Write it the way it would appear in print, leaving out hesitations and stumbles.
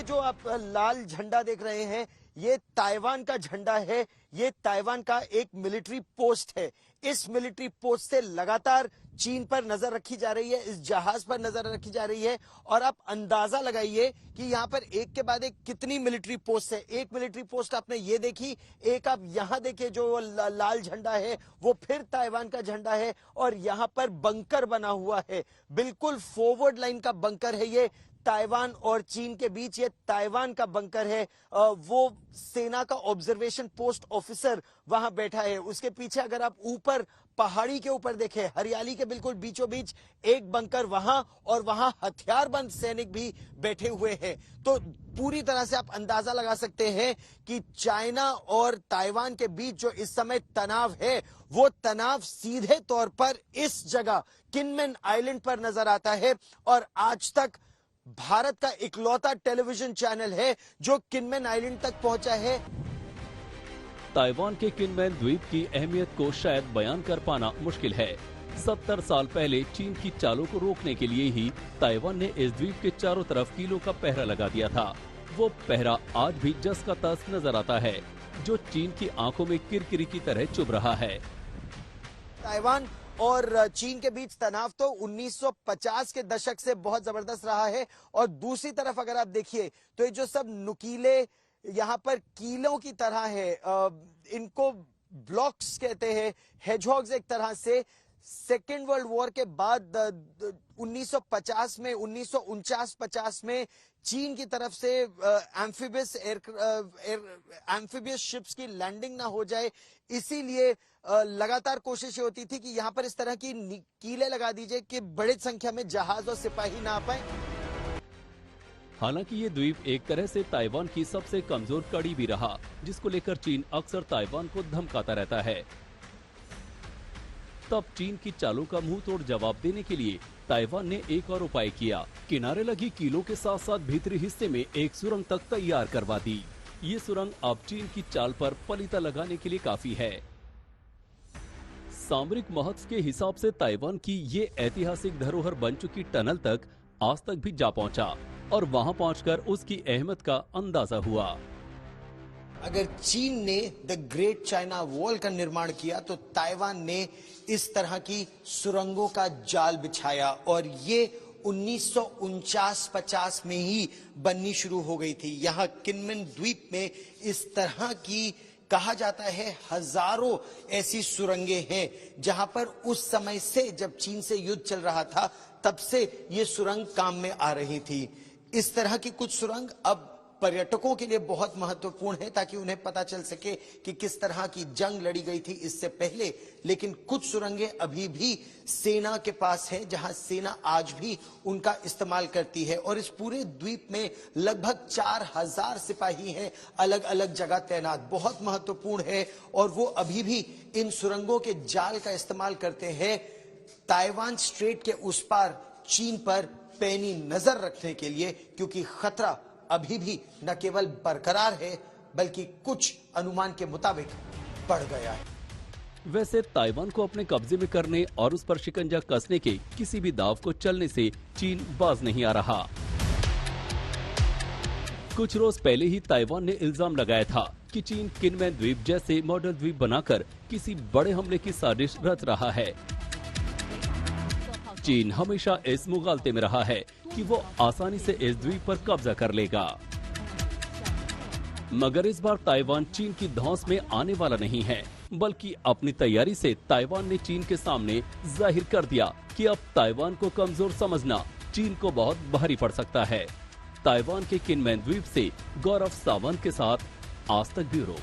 ये जो आप लाल झंडा देख रहे हैं, ये ताइवान का झंडा है। ये ताइवान का एक मिलिट्री पोस्ट है। इस मिलिट्री पोस्ट से लगातार चीन पर नजर रखी जा रही है, इस जहाज पर नजर रखी जा रही है। और आप अंदाजा लगाइए कि यहां पर एक के बाद एक कितनी मिलिट्री पोस्ट है। एक मिलिट्री पोस्ट आपने ये देखी, एक आप यहां देखिए जो लाल झंडा है वो फिर ताइवान का झंडा है। और यहां पर बंकर बना हुआ है, बिल्कुल फॉरवर्ड लाइन का बंकर है ये। ताइवान और चीन के बीच ये ताइवान का बंकर है। वो सेना का ऑब्जर्वेशन पोस्ट ऑफिसर वहां बैठा है। उसके पीछे अगर आप ऊपर पहाड़ी के ऊपर देखें, हरियाली के बिल्कुल बीचों बीच एक बंकर वहां, और वहां हथियारबंद सैनिक भी बैठे हुए हैं। तो पूरी तरह से आप अंदाजा लगा सकते हैं कि चाइना और ताइवान के बीच जो इस समय तनाव है, वो तनाव सीधे तौर पर इस जगह किनमेन आइलैंड पर नजर आता है। और आज तक भारत का इकलौता टेलीविजन चैनल है जो किनमेन आइलैंड तक पहुंचा है। ताइवान के किनमेन द्वीप की अहमियत को शायद बयान कर पाना मुश्किल है। 70 साल पहले चीन की चालों को रोकने के लिए ही ताइवान ने इस द्वीप के चारों तरफ कीलों का पहरा लगा दिया था। वो पहरा आज भी जस का तस नजर आता है, जो चीन की आंखों में किरकिरी की तरह चुभ रहा है। ताइवान और चीन के बीच तनाव तो 1950 के दशक से बहुत जबरदस्त रहा है। और दूसरी तरफ अगर आप देखिए तो ये जो सब नुकीले यहाँ पर कीलों की तरह है, इनको ब्लॉक्स कहते हैं, हेजहॉग्स एक तरह से। सेकेंड वर्ल्ड वॉर के बाद 1950 में 1949-50 में चीन की तरफ से एम्फीबियस शिप्स की लैंडिंग ना हो जाए, इसीलिए लगातार कोशिश होती थी कि यहाँ पर इस तरह की कीलें लगा दीजिए कि बड़ी संख्या में जहाज और सिपाही ना आ पाए। हालांकि ये द्वीप एक तरह से ताइवान की सबसे कमजोर कड़ी भी रहा, जिसको लेकर चीन अक्सर ताइवान को धमकाता रहता है। तब चीन की चालों का मुंह तोड़ जवाब देने के लिए ताइवान ने एक और उपाय किया। किनारे लगी कीलों के साथ साथ भीतरी हिस्से में एक सुरंग तक तैयार करवा दी। ये सुरंग अब चीन की चाल पर पलीता लगाने के लिए काफी है। सामरिक महत्व के हिसाब से ताइवान की ये ऐतिहासिक धरोहर बन चुकी टनल तक आज तक भी जा पहुंचा, और वहां पहुंचकर उसकी अहमियत का अंदाजा हुआ। अगर चीन ने द ग्रेट चाइना वॉल का निर्माण किया तो ताइवान ने इस तरह की सुरंगों का जाल बिछाया, और ये 1949-50 में ही बननी शुरू हो गई थी। यहाँ किनमेन द्वीप में इस तरह की कहा जाता है हजारों ऐसी सुरंगें हैं, जहां पर उस समय से जब चीन से युद्ध चल रहा था तब से ये सुरंग काम में आ रही थी। इस तरह की कुछ सुरंग अब पर्यटकों के लिए बहुत महत्वपूर्ण है, ताकि उन्हें पता चल सके कि किस तरह की जंग लड़ी गई थी इससे पहले। लेकिन कुछ सुरंगें अभी भी सेना के पास है, जहां सेना आज भी उनका इस्तेमाल करती है। और इस पूरे द्वीप में लगभग 4000 सिपाही हैं, अलग अलग जगह तैनात, बहुत महत्वपूर्ण है। और वो अभी भी इन सुरंगों के जाल का इस्तेमाल करते हैं ताइवान स्ट्रेट के उस पार चीन पर पैनी नजर रखने के लिए, क्योंकि खतरा अभी भी न केवल बरकरार है बल्कि कुछ अनुमान के मुताबिक बढ़ गया है। वैसे ताइवान को अपने कब्जे में करने और उस पर शिकंजा कसने के किसी भी दाव को चलने से चीन बाज नहीं आ रहा। कुछ रोज पहले ही ताइवान ने इल्जाम लगाया था कि चीन किनमेन द्वीप जैसे मॉडल द्वीप बनाकर किसी बड़े हमले की साजिश रच रहा है। चीन हमेशा इस मुगालते में रहा है कि वो आसानी से इस द्वीप पर कब्जा कर लेगा, मगर इस बार ताइवान चीन की धौंस में आने वाला नहीं है, बल्कि अपनी तैयारी से ताइवान ने चीन के सामने जाहिर कर दिया कि अब ताइवान को कमजोर समझना चीन को बहुत भारी पड़ सकता है। ताइवान के किनमेन द्वीप से गौरव सावंत के साथ आज तक ब्यूरो।